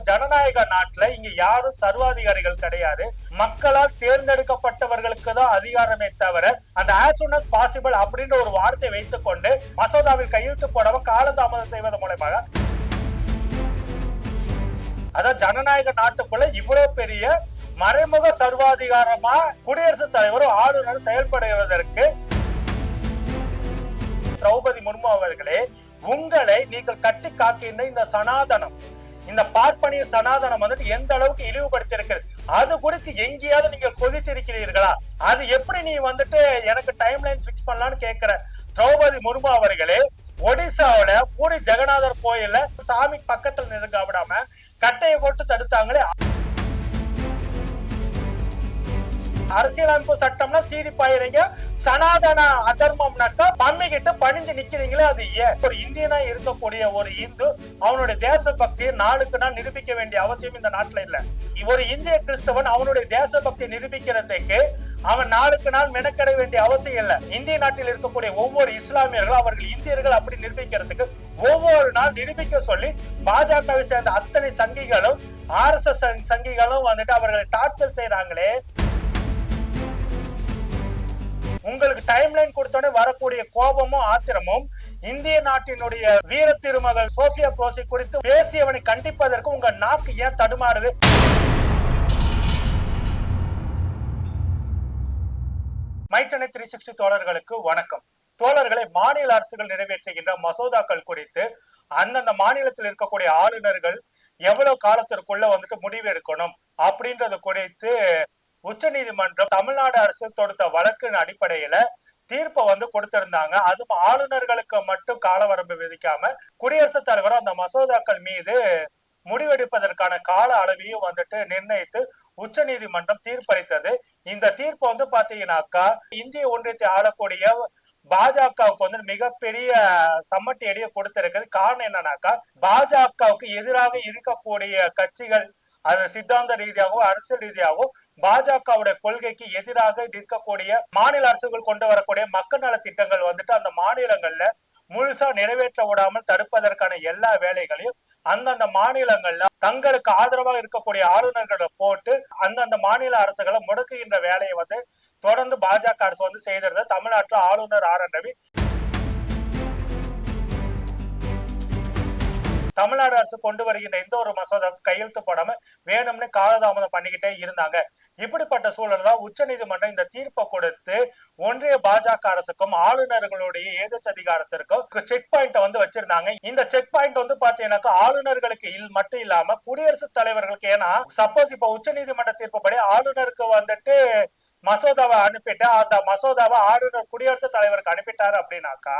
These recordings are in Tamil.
ஜனநாயக நாட்டுல இங்க யாரும் சர்வாதிகாரிகள் கிடையாது. மக்களால் தேர்ந்தெடுக்கப்பட்டவர்களுக்கு தான் அதிகாரமே தவிர அந்த as soon as possible அப்படின்ற ஒரு வார்த்தை வைத்துக் கொண்டு மசோதாவில் கையெழுத்து போடாம காலதாமதம் செய்வதன் மூலமாக அதான் ஜனநாயக நாட்டுக்குள்ள இவ்வளவு பெரிய மறைமுக சர்வாதிகாரமா குடியரசுத் தலைவரும் ஆளுநர் செயல்படுவதற்கு திரௌபதி முர்மு அவர்களே, உங்களை நீங்கள் கட்டி காக்கின்ற இந்த சனாதனம், இந்த பார்ப்பனிய சனாதனம் வந்துட்டு எந்த அளவுக்கு இழிவுபடுத்தி இருக்கிறது, அது குறித்து எங்கேயாவது நீங்க கொதித்திருக்கிறீர்களா? அது எப்படி நீ வந்துட்டு எனக்கு டைம் லைன் பிக்ஸ் பண்ணலான்னு கேட்கிற திரௌபதி முர்மு அவர்களே, ஒடிசாவில பூரி ஜெகநாதர் கோயில்ல சாமி பக்கத்துல நிறுங்க விடாம கட்டையை போட்டு தடுத்தாங்களே. அரசியலமைப்பு சட்டம்னா சீடி பாயிரீங்க, சனாதன அதர்மம்னாக்கா பம்மிக்கிட்டு பணிஞ்சு நிக்கிறீங்களே, அது ஏன்? ஒரு இந்தியனா இருக்கக்கூடிய ஒரு இந்து அவனுடைய தேசபக்தியை நாளுக்கு நாள் நிரூபிக்க வேண்டிய அவசியம் இந்த நாட்டுல இல்ல. ஒரு இந்திய கிறிஸ்தவன் அவனுடைய தேசபக்தியை நிரூபிக்கிறதுக்கு அவன் நாளுக்கு நாள் மெனக்கட வேண்டிய அவசியம் இல்ல. இந்திய நாட்டில் இருக்கக்கூடிய ஒவ்வொரு இஸ்லாமியர்களும் அவர்கள் இந்தியர்கள் அப்படி நிரூபிக்கிறதுக்கு ஒவ்வொரு நாள் நிரூபிக்க சொல்லி பாஜகவை சேர்ந்த அத்தனை சங்கிகளும் RSS சங்கிகளும் வந்துட்டு அவர்களை டார்ச்சர் செய்யறாங்களே. உங்களுக்கு டைம்லைன் கொடுத்தோட வரக்கூடிய கோபமும் ஆத்திரமும் இந்திய நாட்டினுடைய வீர திருமகள் சோபியா குரோசி குறித்து பேசியவனை கண்டிப்பதற்கு உங்க நாக்கு ஏன் தடுமாறுது? மைச்சனை 360 தோழர்களுக்கு வணக்கம். தோழர்களை, மாநில அரசுகள் நிறைவேற்றுகின்ற மசோதாக்கள் குறித்து அந்தந்த மாநிலத்தில் இருக்கக்கூடிய ஆளுநர்கள் எவ்வளவு காலத்திற்குள்ள வந்துட்டு முடிவு எடுக்கணும் அப்படின்றது குறித்து உச்ச நீதிமன்றம் தமிழ்நாடு அரசு தொடுத்த வழக்கின் அடிப்படையில தீர்ப்பை கொடுத்திருந்தாங்க. அதுவும் ஆளுநர்களுக்கு மட்டும் காலவரம்பு விதிக்காம குடியரசுத் தலைவர் அந்த மசோதாக்கள் மீது முடிவெடுப்பதற்கான கால அளவையும் நிர்ணயித்து உச்ச நீதிமன்றம் தீர்ப்பளித்தது. இந்த தீர்ப்பு பாத்தீங்கன்னாக்கா இந்திய ஒன்றியத்தை ஆளக்கூடிய பாஜகவுக்கு மிகப்பெரிய சம்மட்டி அடியை கொடுத்திருக்குது. காரணம் என்னன்னாக்கா பாஜகவுக்கு எதிராக இருக்கக்கூடிய கட்சிகள் அது சித்தாந்த ரீதியாகவும் அரசியல் ரீதியாகவும் பாஜகவுடைய கொள்கைக்கு எதிராக இருக்கக்கூடிய மாநில அரசுகள் கொண்டு வரக்கூடிய மக்கள் நல திட்டங்கள் அந்த மாநிலங்கள்ல முழுசா நிறைவேற்ற விடாமல் தடுப்பதற்கான எல்லா வேலைகளையும் அந்தந்த மாநிலங்கள்ல தங்களுக்கு ஆதரவாக இருக்கக்கூடிய ஆளுநர்களை போட்டு அந்தந்த மாநில அரசுகளை முடக்குகின்ற வேலையை தொடர்ந்து பாஜக அரசு செய்திருந்த தமிழ்நாட்டில் ஆளுநர் RN ரவி தமிழ்நாடு அரசு கொண்டு வருகின்ற எந்த ஒரு மசோதா கையெழுத்து போடாம வேணும்னு காலதாமதம் பண்ணிக்கிட்டே இருந்தாங்க. இப்படிப்பட்ட சூழல் தான் உச்ச நீதிமன்றம் இந்த தீர்ப்பை கொடுத்து ஒன்றிய பாஜக அரசுக்கும் ஆளுநர்களுடைய ஏதேச்ச அதிகாரத்திற்கும் செக் பாயிண்ட் வச்சிருந்தாங்க. இந்த செக் பாயிண்ட் பாத்தீங்கன்னாக்கா ஆளுநர்களுக்கு மட்டும் இல்லாம குடியரசுத் தலைவர்களுக்கு, ஏன்னா சப்போஸ் இப்ப உச்ச நீதிமன்ற தீர்ப்புப்படி ஆளுநருக்கு மசோதாவை அனுப்பிட்டு அந்த மசோதாவை ஆளுநர் குடியரசுத் தலைவருக்கு அனுப்பிட்டாரு அப்படின்னாக்கா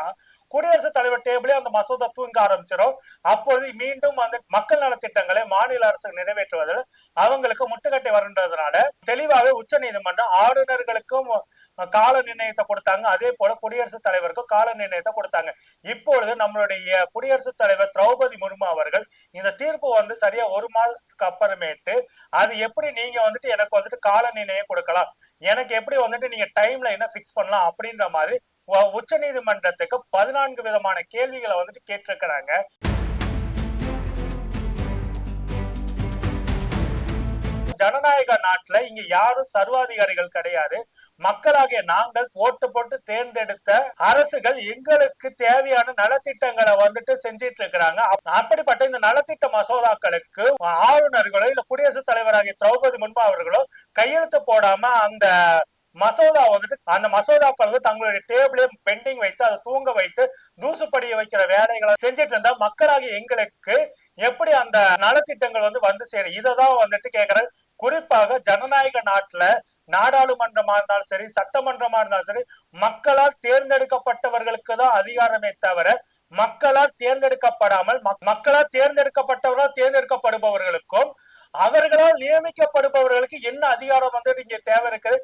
குடியரசுத் தலைவர் டேபிளே அந்த மசோதா தூங்க ஆரம்பிச்சிடும். அப்பொழுது மீண்டும் மக்கள் நலத்திட்டங்களை மாநில அரசு நிறைவேற்றுவதில் அவங்களுக்கு முட்டுக்கட்டை வருன்றதுனால தெளிவாகவே உச்ச நீதிமன்றம் ஆளுநர்களுக்கும் கால நிர்ணயத்தை கொடுத்தாங்க, அதே போல குடியரசுத் தலைவருக்கும் கால நிர்ணயத்தை கொடுத்தாங்க. இப்பொழுது நம்மளுடைய குடியரசுத் தலைவர் திரௌபதி முர்மு அவர்கள் இந்த தீர்ப்பு சரியா ஒரு மாதத்துக்கு அப்புறமேட்டு அது எப்படி நீங்க எனக்கு கால நிர்ணயம் கொடுக்கலாம், எனக்கு எப்படி நீங்க டைம் லைனை பிக்ஸ் பண்ணலாம் அப்படின்ற மாதிரி உச்ச நீதிமன்றத்துக்கு 14 விதமான கேள்விகளை கேட்டிருக்கிறாங்க. ஜனநாயக நாட்டுல இங்க யாரும் சர்வாதிகாரிகள் கிடையாது. மக்களாகிய நாங்கள் போட்டு போட்டு தேர்ந்தெடுத்த அரசுகள் எங்களுக்கு தேவையான நலத்திட்டங்களை செஞ்சிட்டு இருக்கிறாங்க. அப்படிப்பட்ட இந்த நலத்திட்ட மசோதாக்களுக்கு ஆளுநர்களோ இல்ல குடியரசுத் தலைவராகிய திரௌபதி முர்மு அவர்களோ கையெழுத்து போடாம அந்த மசோதா அந்த மசோதாக்கள் தங்களுடைய டேபிளே பெண்டிங் வைத்து அதை தூங்க வைத்து தூசுப்படிய வைக்கிற வேலைகளை செஞ்சிட்டு இருந்தா மக்களாகிய எங்களுக்கு எப்படி அந்த நலத்திட்டங்கள் சேரும்? இததான் கேக்குறது. குறிப்பாக ஜனநாயக நாட்டுல நாடாளுமன்றமா இருந்தாலும் சரி, சட்டமன்றமா இருந்தாலும் சரி, மக்களால் தேர்ந்தெடுக்கப்பட்டவர்களுக்கு தான் அதிகாரமே தவிர மக்களால் தேர்ந்தெடுக்கப்படாமல் மக்களால் தேர்ந்தெடுக்கப்பட்டவர்களால் தேர்ந்தெடுக்கப்படுபவர்களுக்கும் அவர்களால் நியமிக்கப்படுபவர்களுக்கு என்ன அதிகாரம் இங்க தேவை இருக்குது?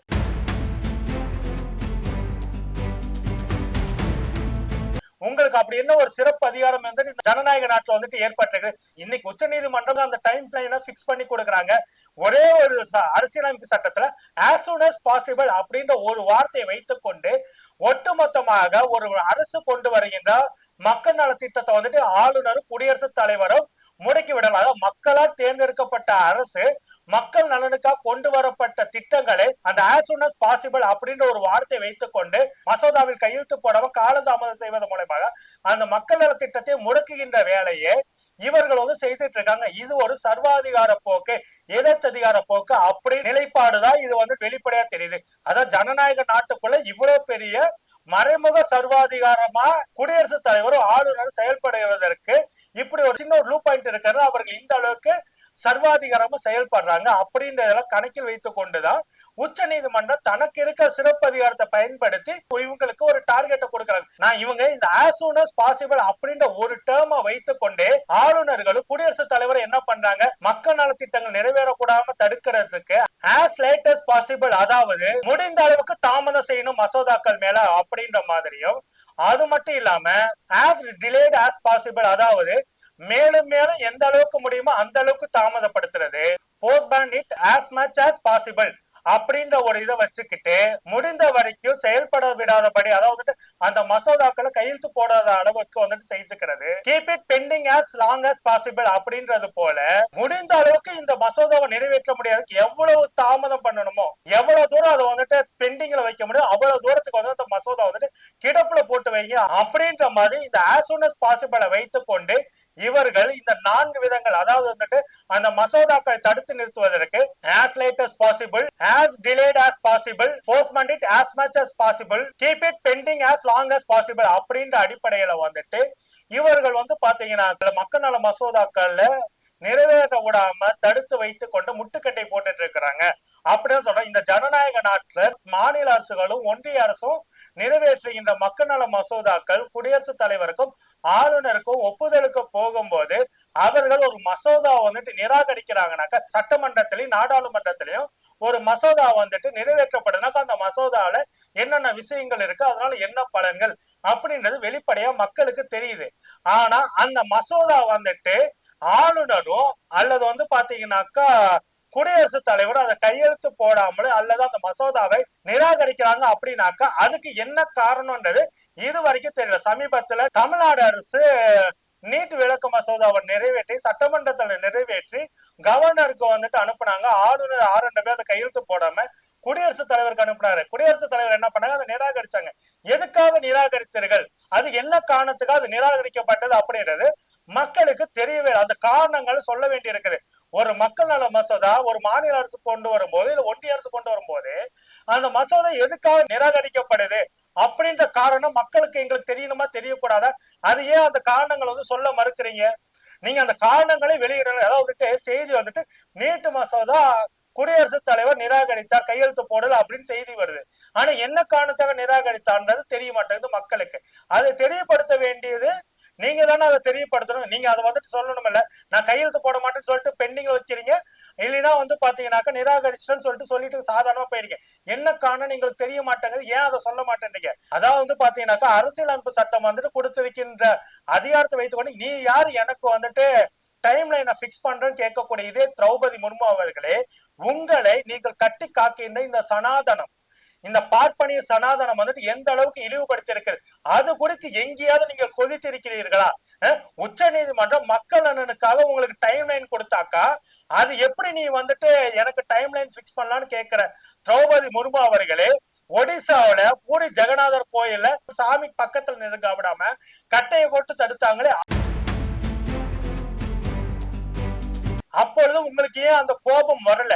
உங்களுக்கு அப்படி என்ன ஒரு சிறப்பு அதிகாரம் ஜனநாயக நாட்டுல ஏற்பட்டிருக்கு? இன்னைக்கு உச்ச நீதிமன்றம் அந்த டைம் லைனை பிக்ஸ் பண்ணி கொடுக்குறாங்க. ஒரே ஒரு அரசியலமைப்பு சட்டத்துல as soon as possible அப்படின்ற ஒரு வார்த்தையை வைத்துக் கொண்டு ஒட்டுமொத்தமாக ஒரு அரசு கொண்டு வருகின்ற மக்கள் நல திட்டத்தை ஆளுநரும் குடியரசுத் தலைவரும் முடக்கி விடலாம். அதாவது மக்களால் தேர்ந்தெடுக்கப்பட்ட அரசு மக்கள் நலனுக்காக கொண்டு வரப்பட்ட திட்டங்களை அந்த as soon as possible அப்படின்ற ஒரு வார்த்தை வைத்துக் கொண்டு மசோதாவில் கையெழுத்து போடாம காலதாமதம் செய்வதன் மூலமாக அந்த மக்கள் நல திட்டத்தை முடக்குகின்ற வேலையை இவர்கள் வந்து செய்துட்டு இருக்காங்க. இது ஒரு சர்வாதிகார போக்கு, எதச்சதிகார போக்கு அப்படி நிலைப்பாடுதான் இது வந்து வெளிப்படையா தெரியுது. அதான் ஜனநாயக நாட்டுக்குள்ள இவ்வளவு பெரிய மறைமுக சர்வாதிகாரமா குடியரசுத் தலைவரும் ஆளுநர் செயல்படுவதற்கு இப்படி ஒரு சின்ன ஒரு லூப் பாயிண்ட் இருக்கிறது. அவர்கள் இந்த அளவுக்கு சர்வாதிகாரமா செயல்படுறாங்க அப்படின்றதெல்லாம் கணக்கில் வைத்துக் கொண்டுதான் உச்ச நீதிமன்றம் தனக்கு இருக்க சிறப்பு அதிகாரத்தை பயன்படுத்தி இவங்களுக்கு ஒரு டார்கெட்டை கொடுக்கறாங்க. நான் இவங்க இந்த as soon as possible அப்படின்ற ஒரு டேர்மை வைத்துக் கொண்டே ஆளுநர்களும் குடியரசுத் தலைவர் என்ன பண்றாங்க, மக்கள் நலத்திட்டங்கள் நிறைவேறக்கூடாம தடுக்கிறதுக்கு as late as possible, அதாவது முடிந்த அளவுக்கு தாமதம் செய்யணும் மசோதாக்கள் மேல அப்படின்ற மாதிரியும், அது மட்டும் இல்லாம as delayed as possible, அதாவது மேலும் மேலும் எந்த அளவுக்கு முடியுமோ அந்த அளவுக்கு தாமதப்படுத்துறது, postpone it as much as possible அப்படின்ற ஒரு இதை வச்சுக்கிட்டு முடிந்த வரைக்கும் செயல்பட விடாதபடி, அதாவது அந்த மசோதாக்களை கையெழுத்து போடாத அளவுக்கு வந்துட்டு செஞ்சுக்கிறது, keep it pending as long as possible அப்படின்றது போல முடிந்த அளவுக்கு இந்த மசோதாவை நிறைவேற்ற முடியாது. எவ்வளவு தாமதம் பண்ணணுமோ, எவ்வளவு தூரம் அதை வந்துட்டு பெண்டிங்ல வைக்க முடியும், அவ்வளவு தூரத்துக்கு வந்து அந்த மசோதா வந்துட்டு கிடப்புல போட்டு வைங்க அப்படின்ற மாதிரி இந்த as soon as possible வைத்துக் கொண்டு இவர்கள் இந்த 4 விதங்கள், அதாவது வந்துட்டு அந்த மசோதாக்களை தடுத்து நிறுத்துவதற்கு as late as possible, as delayed as possible, postpone it as much as possible, keep it pending as long as possible அப்படின்ற அடிப்படையில வந்துட்டு இவர்கள் வந்து பாத்தீங்கன்னா மக்கள் நல மசோதாக்கள்ல நிறைவேற்ற விடாம தடுத்து வைத்துக் கொண்டு முட்டுக்கட்டை போட்டுட்டு இருக்கிறாங்க அப்படின்னு சொல்ற. இந்த ஜனநாயக நாட்டுல மாநில அரசுகளும் ஒன்றிய அரசும் நிறைவேற்றுகின்ற மக்கள் நல மசோதாக்கள் குடியரசுத் தலைவருக்கும் ஆளுநருக்கும் ஒப்புதலுக்கு போகும்போது அவர்கள் ஒரு மசோதா வந்துட்டு நிராகரிக்கிறாங்கனாக்கா, சட்டமன்றத்திலையும் நாடாளுமன்றத்திலையும் ஒரு மசோதா வந்துட்டு நிறைவேற்றப்படுதுனாக்கா அந்த மசோதாவில என்னென்ன விஷயங்கள் இருக்கு, அதனால என்ன பலன்கள் அப்படின்றது வெளிப்படையா மக்களுக்கு தெரியுது. ஆனா அந்த மசோதா வந்துட்டு ஆளுநரும் அல்லது வந்து பாத்தீங்கன்னாக்கா குடியரசுத் தலைவர் அதை கையெழுத்து போடாமல் அல்லது அந்த மசோதாவை நிராகரிக்கிறாங்க அப்படின்னாக்கா அதுக்கு என்ன காரணம்ன்றது இது வரைக்கும் தெரியல. சமீபத்துல தமிழ்நாடு அரசு நீட் விளக்க மசோதாவை நிறைவேற்றி சட்டமன்றத்துல நிறைவேற்றி கவர்னருக்கு வந்துட்டு அனுப்புனாங்க. ஆளுநர் 6 பேர் அதை கையெழுத்து போடாம குடியரசுத் தலைவருக்கு அனுப்புனாரு. குடியரசுத் தலைவர் என்ன பண்ணாங்க, அதை நிராகரிச்சாங்க. எதுக்காக நிராகரித்தீர்கள், அது என்ன காரணத்துக்காக அது நிராகரிக்கப்பட்டது அப்படின்றது மக்களுக்கு தெரியவே, அந்த காரணங்கள் சொல்ல வேண்டி இருக்குது. ஒரு மக்கள் நல மசோதா ஒரு மாநில அரசு கொண்டு வரும்போது இல்ல ஒன்றிய அரசு கொண்டு வரும்போது அந்த மசோதா எதுக்காக நிராகரிக்கப்படுது அப்படின்ற காரணம் மக்களுக்கு எங்களுக்கு தெரியணுமா தெரியக்கூடாதா? அது ஏன் அந்த காரணங்கள் வந்து சொல்ல மறுக்கிறீங்க? நீங்க அந்த காரணங்களை வெளியிடணும். அதாவது செய்தி வந்துட்டு நீட் மசோதா குடியரசுத் தலைவர் நிராகரித்தார், கையெழுத்து போடல அப்படின்னு செய்தி வருது. ஆனா என்ன காரணத்தாக நிராகரித்தான்றது தெரிய மாட்டேங்குது மக்களுக்கு. அதை தெரியப்படுத்த வேண்டியது நீங்க தானே அதை தெரியப்படுத்தணும். நீங்க அதை வந்துட்டு சொல்லணும் இல்ல, நான் கையெழுத்து போட மாட்டேன்னு சொல்லிட்டு பெண்டிங்ல வச்சிருங்க, இல்லைன்னா வந்து பாத்தீங்கன்னாக்கா நிராகரிச்சுன்னு சொல்லிட்டு சாதாரணமா போயிருங்க. என்ன காரணம் எங்களுக்கு தெரிய மாட்டேங்குது, ஏன் அதை சொல்ல மாட்டேன்றீங்க? அதாவது வந்து பாத்தீங்கன்னாக்கா அரசியலமைப்பு சட்டம் வந்துட்டு கொடுத்திருக்கின்ற அதிகாரத்தை வைத்துக்கொண்டு நீ யாரு எனக்கு வந்துட்டு டைம் லைனை பிக்ஸ் பண்றேன்னு கேட்கக்கூடிய இதே திரௌபதி முர்மு அவர்களே, உங்களை நீங்கள் கட்டி காக்கின்ற இந்த சனாதனம், இந்த பார்ப்பனிய சனாதனம் வந்துட்டு எந்த அளவுக்கு இழிவுபடுத்தி இருக்கிறது அது குறித்து எங்கேயாவது நீங்க கொதித்திருக்கிறீர்களா? உச்ச நீதிமன்றம் மக்கள் நலனுக்காக உங்களுக்கு டைம் லைன் கொடுத்தாக்கா அது எப்படி நீ வந்துட்டு எனக்கு டைம் லைன் பிக்ஸ் பண்ணலான்னு கேட்கிற திரௌபதி முர்மு அவர்களே, ஒடிசாவில பூரி ஜெகநாதர் கோயில்ல சாமி பக்கத்துல நிறுங்க விடாம கட்டையை போட்டு தடுத்தாங்களே, அப்பொழுது உங்களுக்கு ஏன் அந்த கோபம் வரல?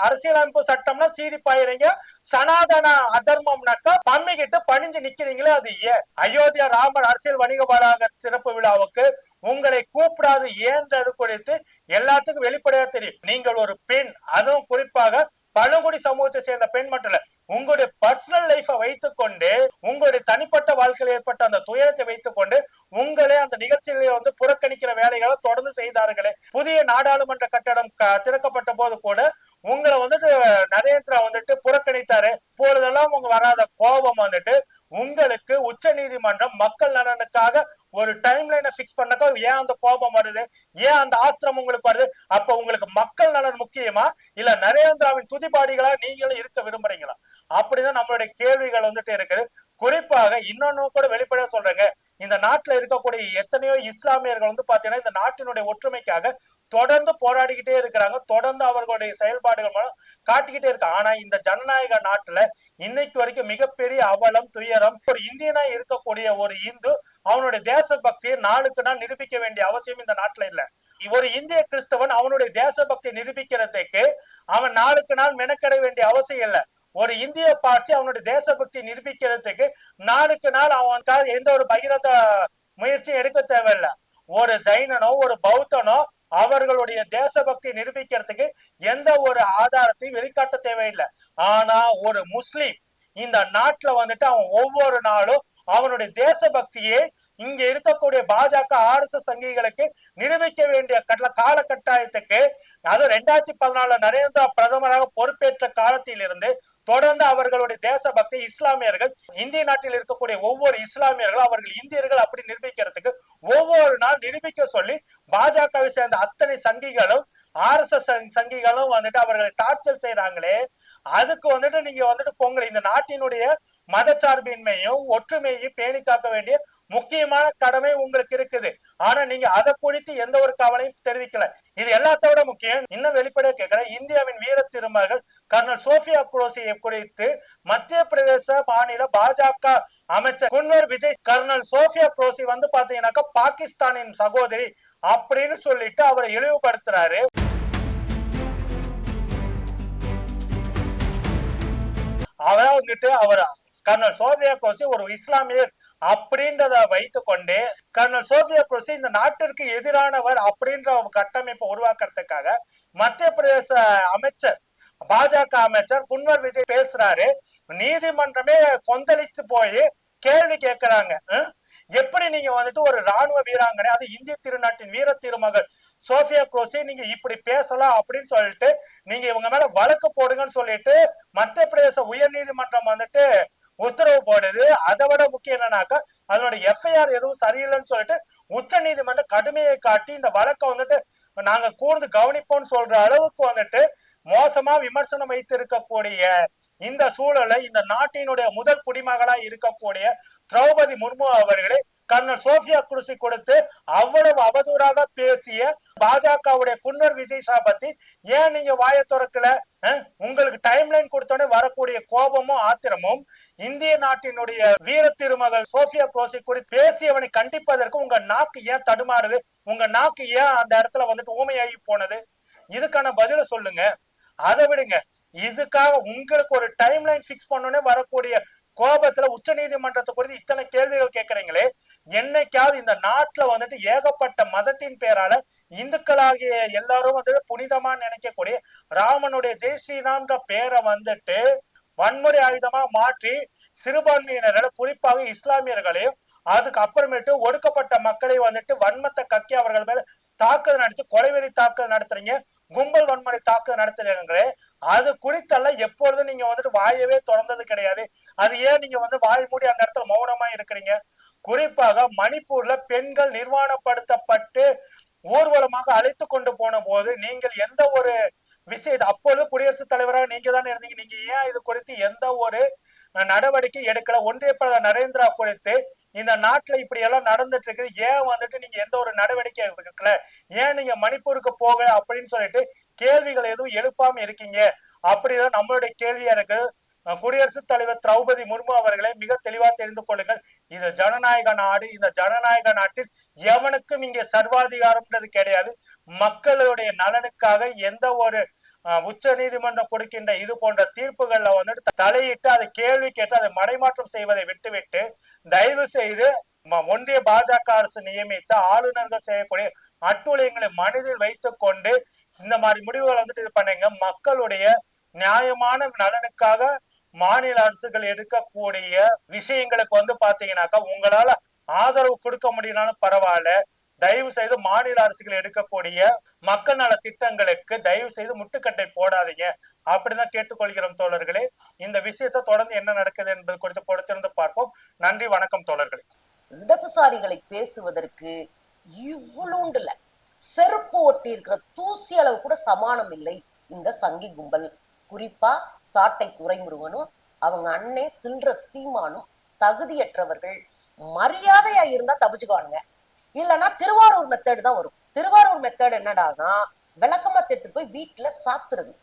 அரசியலமைப்பு சட்டம்னா சீடி பாயிறீங்க, சனாதன அதர்மம்னாக்கா பம்மிக்கிட்டு பணிஞ்சு நிக்கிறீங்களே, அது ஏன்? அயோத்தியா ராமர் அரசியல் வணிக வளாக சிறப்பு விழாவுக்கு உங்களை கூப்பிடாது ஏன்றது குறித்து எல்லாத்துக்கும் வெளிப்படையா தெரியும். நீங்கள் ஒரு பெண், அதுவும் குறிப்பாக பழங்குடி சமூகத்தை சேர்ந்த பெண் மட்டும் இல்ல, உங்களுடைய பர்சனல் லைஃபை வைத்துக் கொண்டு உங்களுடைய தனிப்பட்ட வாழ்க்கையில் ஏற்பட்ட அந்த துயரத்தை வைத்துக் கொண்டு உங்களே அந்த நிகழ்ச்சிகளை வந்து புறக்கணிக்கிற வேலைகளை தொடர்ந்து செய்தார்களே. புதிய நாடாளுமன்ற கட்டடம் திறக்கப்பட்ட போது கூட உங்களை வந்துட்டு நரேந்திரா வந்துட்டு புறக்கணித்தாரு. இப்பொழுதெல்லாம் உங்க வராத கோபம் வந்துட்டு உங்களுக்கு உச்ச நீதிமன்றம் மக்கள் நலனுக்காக ஒரு டைம் லைனை பிக்ஸ் பண்ணக்கா ஏன் அந்த கோபம் வருது, ஏன் அந்த ஆத்திரம் உங்களுக்கு வருது? அப்ப உங்களுக்கு மக்கள் நலன் முக்கியமா இல்ல நரேந்திராவின் துதிபாடிகளா நீங்களும் இருக்க விரும்புறீங்களா? அப்படிதான் நம்மளுடைய கேள்விகள் வந்துட்டு இருக்குது. குறிப்பாக இன்னொன்னு கூட வெளிப்படையா சொல்றேங்க, இந்த நாட்டுல இருக்கக்கூடிய எத்தனையோ இஸ்லாமியர்கள் வந்து பாத்தீங்கன்னா இந்த நாட்டினுடைய ஒற்றுமைக்காக தொடர்ந்து போராடிக்கிட்டே இருக்கிறாங்க. தொடர்ந்து அவர்களுடைய செயல்பாடுகள் மூலம் காட்டிக்கிட்டே இருக்காங்க. ஆனா இந்த ஜனநாயக நாட்டுல இன்னைக்கு வரைக்கும் மிகப்பெரிய அவலம், துயரம். ஒரு இந்தியனா இருக்கக்கூடிய ஒரு இந்து அவனுடைய தேசபக்தியை நாளுக்கு நாள் நிரூபிக்க வேண்டிய அவசியம் இந்த நாட்டுல இல்ல. ஒரு இந்திய கிறிஸ்தவன் அவனுடைய தேசபக்தியை நிரூபிக்கிறதுக்கு அவன் நாளுக்கு நாள் மெனக்கெட வேண்டிய அவசியம் இல்லை. ஒரு இந்திய பார்சி அவனுடைய தேசபக்தி நிரூபிக்கிறதுக்கு நாளுக்கு நாள் அவனுக்காக எந்த ஒரு பகிரந்த முயற்சியும் எடுக்க தேவையில்லை. ஒரு ஜைனனோ ஒரு பௌத்தனோ அவர்களுடைய தேசபக்தி நிரூபிக்கிறதுக்கு எந்த ஒரு ஆதாரத்தையும் வெளிக்காட்ட தேவையில்லை. ஆனா ஒரு முஸ்லிம் இந்த நாட்டுல வந்துட்டு அவன் ஒவ்வொரு நாளும் அவனுடைய தேசபக்தியை இங்க இருக்கக்கூடிய பாஜக RSS சங்கிகளுக்கு நிரூபிக்க வேண்டிய காலகட்டாயத்துக்கு அது 2014 நரேந்திரா பிரதமராக பொறுப்பேற்ற காலத்திலிருந்து தொடர்ந்து அவர்களுடைய தேசபக்தி இஸ்லாமியர்கள் இந்திய நாட்டில் இருக்கக்கூடிய ஒவ்வொரு இஸ்லாமியர்களும் அவர்கள் இந்தியர்கள் அப்படி நிரூபிக்கிறதுக்கு ஒவ்வொரு நாள் நிரூபிக்க சொல்லி பாஜகவை சேர்ந்த அத்தனை சங்கிகளும் RSS சங்கிகளும் வந்துட்டு அவர்களை டார்ச்சர் செய்யறாங்களே. அதுக்கு வந்துட்டு நீங்க வந்துட்டு பொங்கல் இந்த நாட்டினுடைய மதச்சார்பின்மையும் ஒற்றுமையும் பேணி காக்க வேண்டிய முக்கியமான கடமை உங்களுக்கு இருக்குது. ஆனா நீங்க அதை குறித்து எந்த ஒரு கவலையும் தெரிவிக்கல. இது எல்லாத்தோட முக்கியம். இன்னும் வெளிப்படையா கேட்கிறேன், இந்தியாவின் வீர திருமகள் கர்னல் சோஃபியா குரோசியை குறித்து மத்திய பிரதேச மாநில பாஜக அமைச்சர் குன்வர் விஜய் கர்னல் சோஃபியா குரோசி வந்து பாத்தீங்கன்னாக்கா பாகிஸ்தானின் சகோதரி அப்படின்னு சொல்லிட்டு அவரை இழிவுபடுத்துறாரு. அதான் வந்துட்டு அவர் கர்னல் சோஃபியா குரோசி ஒரு இஸ்லாமியர் அப்படின்றத வைத்து கொண்டு கர்னல் சோஃபியா குரோசி இந்த நாட்டிற்கு எதிரானவர் அப்படின்ற கட்டமைப்பை உருவாக்குறதுக்காக மத்திய பிரதேச அமைச்சர் பாஜக அமைச்சர் குன்வர் விஜய் பேசுறாரு. நீதிமன்றமே கொந்தளித்து போய் கேள்வி கேட்கிறாங்க. எப்படி நீங்க வந்துட்டு ஒரு ராணுவ வீராங்கனை, அது இந்திய திருநாட்டின் வீர திருமகள் சோஃபியா குரோசி நீங்க இப்படி பேசலாம் அப்படின்னு சொல்லிட்டு நீங்க இவங்க மேல வழக்கு போடுங்கன்னு சொல்லிட்டு மத்திய பிரதேச உயர் நீதிமன்றம் வந்துட்டு உத்தரவு போடுது. அதை விட முக்கியம் என்னன்னாக்கா அதனோட FIR எதுவும் சரியில்லைன்னு சொல்லிட்டு உச்ச நீதிமன்றம் கடுமையை காட்டி இந்த வழக்கை வந்துட்டு நாங்க கூர்ந்து கவனிப்போம்னு சொல்ற அளவுக்கு வந்துட்டு மோசமா விமர்சனம் வைத்து இருக்கக்கூடிய இந்த சூழலை இந்த நாட்டினுடைய முதல் குடிமகளா இருக்கக்கூடிய திரௌபதி முர்மு அவர்களே கர்னல் சோஃபியா குரோசி கொடுத்து அவ்வளவு அவதூறாக பேசிய பாஜகவுடைய குன்வர் விஜய் ஷா பத்தி ஏன் நீங்க வாய திறக்கல? உங்களுக்கு டைம்லைன் கொடுத்தோடனே வரக்கூடிய கோபமும் ஆத்திரமும் இந்திய நாட்டினுடைய வீர திருமகள் சோஃபியா குரோசி குறித்து பேசியவனை கண்டிப்பதற்கு உங்க நாக்கு ஏன் தடுமாறுது? உங்க நாக்கு ஏன் அந்த இடத்துல வந்துட்டு ஊமையாகி போனது? இதுக்கான பதில சொல்லுங்க. அதை விடுங்க, இதுக்காக உங்களுக்கு ஒரு டைம்லைன் பிக்ஸ் பண்ணோன்னே வரக்கூடிய கோபத்துல உச்ச நீதிமன்றத்தை குறித்து இத்தனை கேள்விகள் கேட்கறீங்களே. என்னைக்காவது இந்த நாட்டுல வந்துட்டு ஏகப்பட்ட மதத்தின் பேரால இந்துக்களாகிய எல்லாரும் வந்துட்டு புனிதமா நினைக்கக்கூடிய ராமனுடைய ஜெய் ஸ்ரீராம்ன்ற பேரை வந்துட்டு வன்முறை ஆயுதமா மாற்றி சிறுபான்மையினரை குறிப்பாக இஸ்லாமியர்களையும் அதுக்கு அப்புறமேட்டு ஒடுக்கப்பட்ட மக்களை வந்துட்டு வன்மத்தை கக்கி அவர்கள் மேல தாக்குதல் நடத்தி கொலைவெறி தாக்குதல் நடத்துறீங்க, கும்பல் வன்முறை தாக்குதல் நடத்துறீங்களே. அது குறித்தெல்லாம் எப்பொழுதும் நீங்க வந்துட்டு வாயவே திறந்தது கிடையாது. அது ஏன் நீங்க வந்து வாய் மூடி அந்த இடத்துல மௌனமா இருக்கிறீங்க? குறிப்பாக மணிப்பூர்ல பெண்கள் நிர்வாணப்படுத்தப்பட்டு ஊர்வலமாக அழைத்து கொண்டு போன போது நீங்கள் எந்த ஒரு விஷயத்தை அப்பொழுது குடியரசுத் தலைவராக நீங்க தானே இருந்தீங்க. நீங்க ஏன் இது குறித்து எந்த ஒரு நடவடிக்கை எடுக்கல? ஒன்றிய பிரதமர் நரேந்திரா குறித்து இந்த நாட்டுல இப்படி எல்லாம் நடந்துட்டு இருக்குது, ஏன் வந்துட்டு நீங்க எந்த ஒரு நடவடிக்கை எடுக்கல? ஏன் நீங்க மணிப்பூருக்கு போக அப்படின்னு சொல்லிட்டு கேள்விகள் எதுவும் எழுப்பாம இருக்கீங்க அப்படிதான் நம்மளுடைய கேள்வியா இருக்கு. குடியரசுத் தலைவர் திரௌபதி முர்மு அவர்களை மிக தெளிவா தெரிந்து கொள்ளுங்கள். இது ஜனநாயக நாடு. இந்த ஜனநாயக நாட்டில் எவனுக்கும் இங்கே சர்வாதிகாரம்ன்றது கிடையாது. மக்களுடைய நலனுக்காக எந்த ஒரு உச்ச நீதிமன்றம் கொடுக்கின்ற இது போன்ற தீர்ப்புகள்ல வந்துட்டு தலையிட்டு அதை கேள்வி கேட்டு அதை மடைமாற்றம் செய்வதை விட்டுவிட்டு தயவு செய்து ஒன்றிய பாஜக அரசு நியமித்த ஆளுநர்கள் செய்யக்கூடிய அட்டூழியங்களை மனதில் வைத்துக் கொண்டு இந்த மாதிரி முடிவுகள் வந்துட்டு இது பண்ணுங்க. மக்களுடைய நியாயமான நலனுக்காக மாநில அரசுகள் எடுக்கக்கூடிய விஷயங்களுக்கு வந்து பாத்தீங்கன்னாக்கா உங்களால ஆதரவு கொடுக்க முடியலன்னு பரவாயில்ல, தயவு செய்து மாநில அரசுகள் எடுக்கக்கூடிய மக்கள் நல திட்டங்களுக்கு தயவு செய்து முட்டுக்கட்டை போடாதீங்க அப்படிதான் கேட்டுக்கொள்கிறோம் தோழர்களே. இந்த விஷயத்தை தொடர்ந்து என்ன நடக்குது என்பது குறித்து பொறுத்திருந்து பார்ப்போம். நன்றி, வணக்கம் தோழர்களே. இடதுசாரிகளை பேசுவதற்கு இவ்வளோண்டுல செருப்பு ஒட்டி இருக்கிற தூசி அளவு கூட சமானம் இல்லை இந்த சங்கி கும்பல். குறிப்பா சாட்டை துரைமுருகனும் அவங்க அண்ணே சில்ற சீமானும் தகுதியற்றவர்கள். மரியாதையா இருந்தா தப்பிச்சுக்குவானுங்க, இல்லைன்னா திருவாரூர் மெத்தேடு தான் வரும். திருவாரூர் மெத்தேடு என்னடானா விளக்கமா எடுத்துட்டு போய் வீட்டுல சாத்துறது.